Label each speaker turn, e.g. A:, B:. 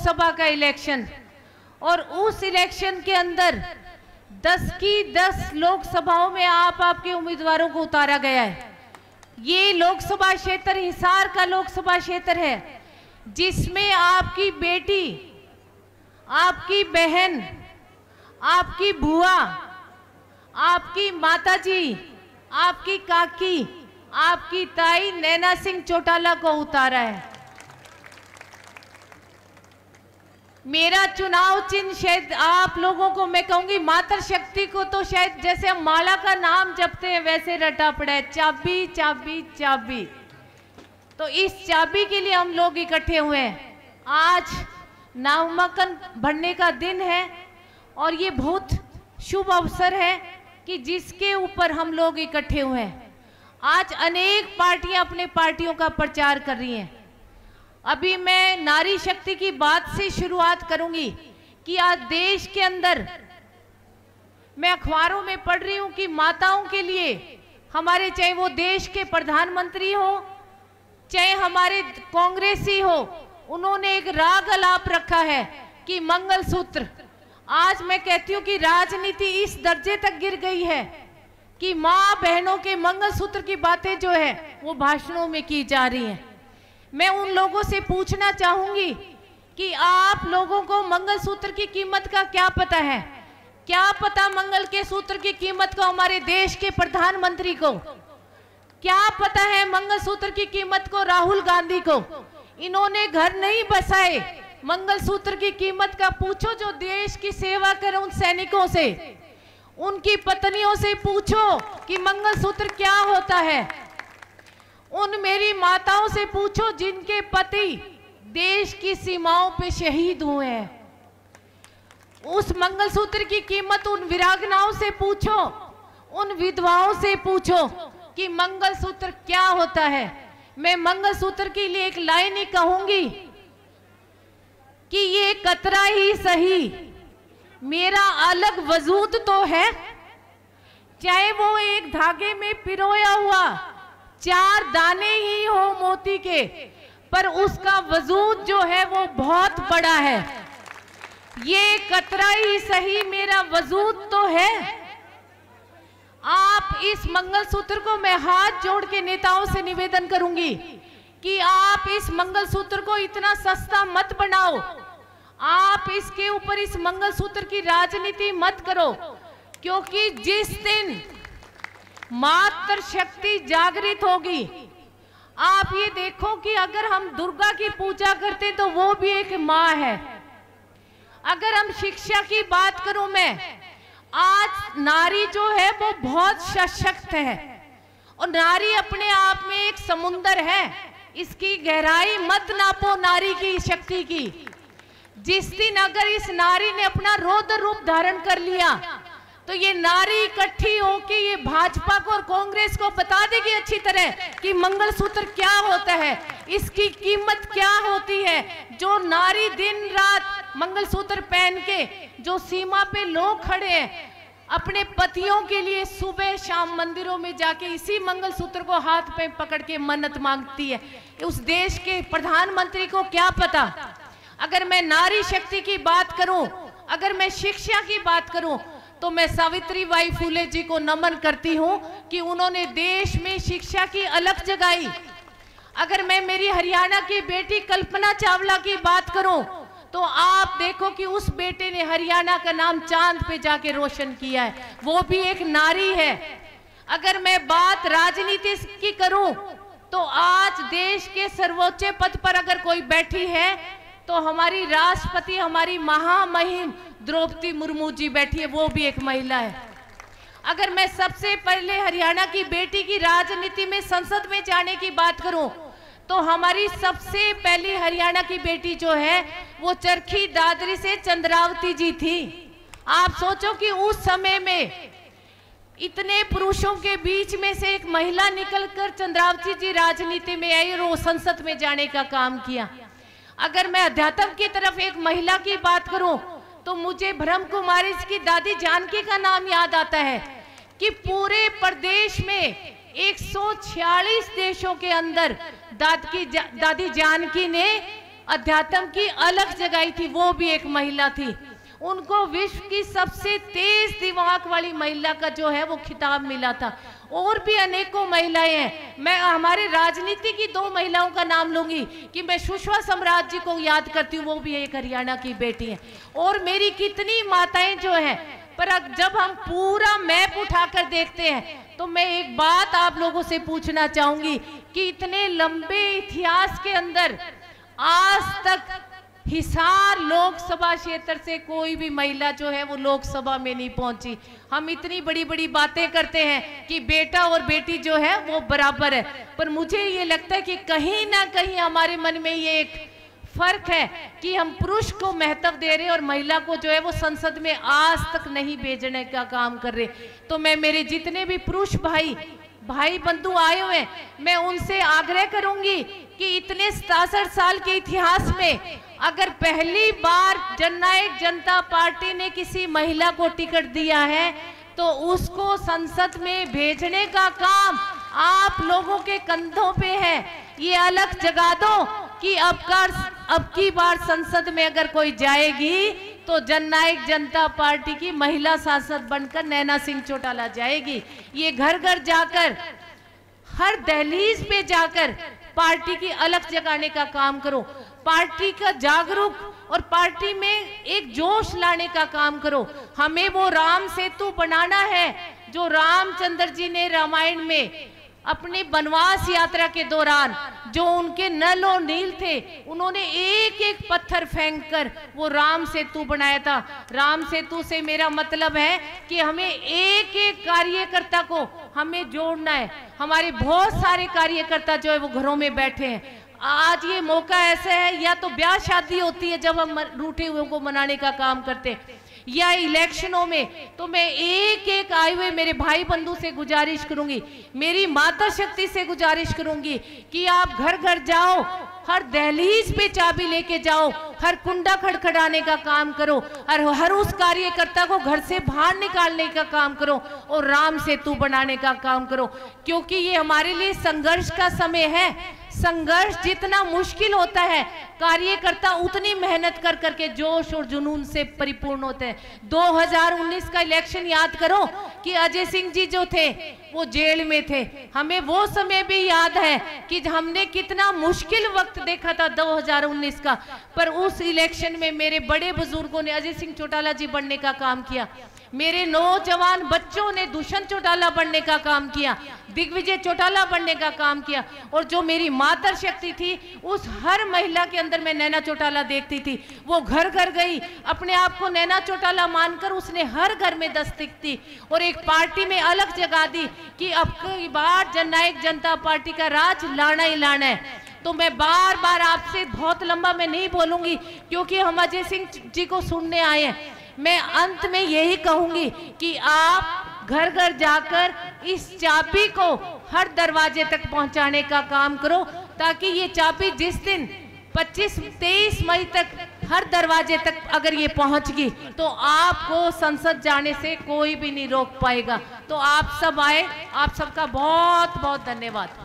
A: लोकसभा का इलेक्शन, और उस इलेक्शन के अंदर 10 की 10 लोकसभाओं में आपके उम्मीदवारों को उतारा गया है। ये लोकसभा क्षेत्र हिसार का लोकसभा क्षेत्र है, जिसमें आपकी बेटी, आपकी बहन, आपकी बुआ, आपकी माताजी, आपकी काकी, आपकी ताई नैना सिंह चौटाला को उतारा है। मेरा चुनाव चिन्ह शायद आप लोगों को मैं कहूंगी, मातृशक्ति को तो शायद जैसे हम माला का नाम जपते हैं वैसे रटा पड़ा है, चाबी चाबी चाबी। तो इस चाबी के लिए हम लोग इकट्ठे हुए हैं। आज नामांकन भरने का दिन है और ये बहुत शुभ अवसर है कि जिसके ऊपर हम लोग इकट्ठे हुए हैं। आज अनेक पार्टियां अपने पार्टियों का प्रचार कर रही हैं। अभी मैं नारी शक्ति की बात से शुरुआत करूंगी कि आज देश के अंदर मैं अखबारों में पढ़ रही हूं कि माताओं के लिए हमारे, चाहे वो देश के प्रधानमंत्री हो, चाहे हमारे कांग्रेसी हो, उन्होंने एक राग अलाप रखा है कि मंगलसूत्र। आज मैं कहती हूं कि राजनीति इस दर्जे तक गिर गई है कि मां बहनों के मंगलसूत्र की बातें जो है वो भाषणों में की जा रही हैं। मैं उन लोगों से पूछना चाहूंगी कि आप लोगों को मंगलसूत्र की कीमत का क्या पता है? क्या पता मंगल के सूत्र की कीमत को हमारे देश के प्रधानमंत्री को? क्या पता है मंगलसूत्र की कीमत को राहुल गांधी को? इन्होंने घर नहीं बसाए। मंगलसूत्र की कीमत का पूछो जो देश की सेवा करें उन सैनिकों से, उनकी पत्नियों से पूछो कि मंगलसूत्र क्या होता है। उन मेरी माताओं से पूछो जिनके पति देश की सीमाओं पे शहीद हुए हैं। उस मंगलसूत्र की कीमत उन वीरांगनाओं से पूछो, उन विधवाओं से पूछो कि मंगलसूत्र क्या होता है। मैं मंगलसूत्र के लिए एक लाइन ही कहूंगी कि ये कतरा ही सही, मेरा अलग वजूद तो है, चाहे वो एक धागे में पिरोया हुआ 4 दाने ही हो मोती के, पर उसका वजूद जो है वो बहुत बड़ा है। ये कतरा ही सही, मेरा वजूद तो है। आप इस मंगलसूत्र को, मैं हाथ जोड़ के नेताओं से निवेदन करूंगी कि आप इस मंगलसूत्र को इतना सस्ता मत बनाओ। आप इसके ऊपर इस मंगलसूत्र की राजनीति मत करो, क्योंकि जिस दिन मातृशक्ति जागृत होगी, आप ये देखो कि अगर हम दुर्गा की पूजा करते तो वो भी एक माँ है। अगर हम शिक्षा की बात करूं मैं, आज नारी जो है वो बहुत सशक्त है और नारी अपने आप में एक समुंदर है। इसकी गहराई मत नापो नारी की शक्ति की। जिस दिन अगर इस नारी ने अपना रौद्र रूप धारण कर लिया तो ये नारी इकट्ठी होकर ये भाजपा को और कांग्रेस को बता देगी अच्छी तरह कि मंगलसूत्र क्या होता है, इसकी कीमत क्या होती है। जो नारी दिन रात मंगलसूत्र पहन के, जो सीमा पे लोग खड़े हैं अपने पतियों के लिए, सुबह शाम मंदिरों में जाके इसी मंगलसूत्र को हाथ पे पकड़ के मन्नत मांगती है, उस देश के प्रधानमंत्री को क्या पता। अगर मैं नारी शक्ति की बात करूं, अगर मैं शिक्षा की बात करूं, तो मैं सावित्रीबाई फुले जी को नमन करती हूं कि उन्होंने देश में शिक्षा की अलख जगाई। अगर मैं मेरी हरियाणा की बेटी कल्पना चावला की बात करूं, तो आप देखो कि उस बेटे ने हरियाणा का नाम चांद पे जाके रोशन किया है, वो भी एक नारी है। अगर मैं बात राजनीति की करूं, तो आज देश के सर्वोच्च पद पर अगर कोई बैठी है तो हमारी राष्ट्रपति, हमारी महामहिम द्रौपदी मुर्मू जी बैठी है, वो भी एक महिला है। अगर मैं सबसे पहले हरियाणा की बेटी की राजनीति में, संसद में जाने की बात करूं, तो हमारी सबसे पहली हरियाणा की बेटी जो है वो चरखी दादरी से चंद्रावती जी थी। आप सोचो कि उस समय में इतने पुरुषों के बीच में से एक महिला निकलकर चंद्रावती जी राजनीति में आई और वो संसद में जाने का काम किया। अगर मैं अध्यात्म की तरफ एक महिला की बात करूं, तो मुझे ब्रह्म कुमारी की दादी जानकी का नाम याद आता है कि पूरे प्रदेश में 146 देशों के अंदर दादी जानकी ने अध्यात्म की अलख जगाई थी, वो भी एक महिला थी। उनको विश्व की सबसे तेज दिमाग वाली महिला का जो है वो खिताब मिला था। और भी अनेकों महिलाएं हैं। मैं हमारे राजनीति की 2 महिलाओं का नाम लूंगी कि मैं सुषमा स्वराज जी को याद करती हूँ, वो भी एक हरियाणा की बेटी है। और मेरी कितनी माताएं जो हैं, पर जब हम पूरा मैप उठाकर देखते हैं तो मैं एक बात आप लोगों से पूछना चाहूंगी कि इतने लंबे इतिहास के अंदर आज तक हिसार लोकसभा क्षेत्र से कोई भी महिला जो है वो लोकसभा में नहीं पहुंची। हम इतनी बड़ी बड़ी बातें करते हैं कि बेटा और बेटी जो है वो बराबर है, पर मुझे ये लगता है कि कहीं ना कहीं हमारे मन में ये एक फर्क है कि हम पुरुष को महत्व दे रहे और महिला को जो है वो संसद में आज तक नहीं भेजने का काम कर रहे। तो मैं मेरे जितने भी पुरुष भाई बंधु आए हुए हैं, मैं उनसे आग्रह करूंगी कि इतने 67 साल के इतिहास में अगर पहली बार जननायक जनता पार्टी ने किसी महिला को टिकट दिया है तो उसको संसद में भेजने का काम आप लोगों के कंधों पे है। ये अलग जगा दो कि अब की बार संसद में अगर कोई जाएगी तो जननायक जनता पार्टी की महिला सांसद बनकर नैना सिंह चौटाला जाएगी। ये घर घर जाकर, हर दहलीज पे जाकर पार्टी की अलग जगाने का काम करो, पार्टी का जागरूक और पार्टी में एक जोश लाने का काम करो। हमें वो राम सेतु बनाना है जो रामचंद्र जी ने रामायण में अपने वनवास यात्रा के दौरान जो उनके नल और नील थे, उन्होंने एक एक पत्थर फेंककर वो राम सेतु बनाया था। राम सेतु से मेरा मतलब है कि हमें एक एक कार्यकर्ता को हमें जोड़ना है। हमारे बहुत सारे कार्यकर्ता जो है वो घरों में बैठे हैं। आज ये मौका ऐसा है, या तो ब्याह शादी होती है जब हम रूठे हुए को मनाने का काम करते हैं, या इलेक्शनों में, तो मैं एक एक आए हुए मेरे भाई बंधु से गुजारिश करूंगी, मेरी माता शक्ति से गुजारिश करूंगी कि आप घर घर जाओ, हर दहलीज पे चाबी लेके जाओ, हर कुंडा खड़खड़ाने का काम करो और हर उस कार्यकर्ता को घर से बाहर निकालने का काम करो और राम सेतु बनाने का काम करो। क्योंकि ये हमारे लिए संघर्ष का समय है। संघर्ष जितना मुश्किल होता है, कार्यकर्ता उतनी मेहनत कर करके जोश और जुनून से परिपूर्ण होते हैं। 2019 का इलेक्शन याद करो कि अजय सिंह जी जो थे वो जेल में थे। हमें वो समय भी याद है कि हमने कितना मुश्किल वक्त देखा था 2019 का, पर उस इलेक्शन में मेरे बड़े बुजुर्गों ने अजय सिंह चौटाला जी बनने का काम किया। मेरे नौजवान बच्चों ने दुष्यंत चौटाला बनने का काम किया, दिग्विजय चौटाला बनने का काम किया। और जो मेरी मातृ शक्ति थी, उस हर महिला के अंदर मैं नैना चौटाला देखती थी। वो घर घर गई, अपने आप को नैना चौटाला मानकर उसने हर घर में दस्तक दी और एक पार्टी में अलग जगह दी कि अब की बार जननायक जनता पार्टी का राज लाना ही लाना है। तो मैं बार बार आपसे, बहुत लंबा मैं नहीं बोलूंगी क्योंकि हम अजय सिंह जी को सुनने आए हैं। मैं अंत में यही कहूंगी कि आप घर घर जाकर इस चाबी को हर दरवाजे तक पहुंचाने का काम करो, ताकि ये चाबी जिस दिन 25-23 मई तक हर दरवाजे तक अगर ये पहुंच गई तो आपको संसद जाने से कोई भी नहीं रोक पाएगा। तो आप सब आए, आप सबका बहुत बहुत धन्यवाद।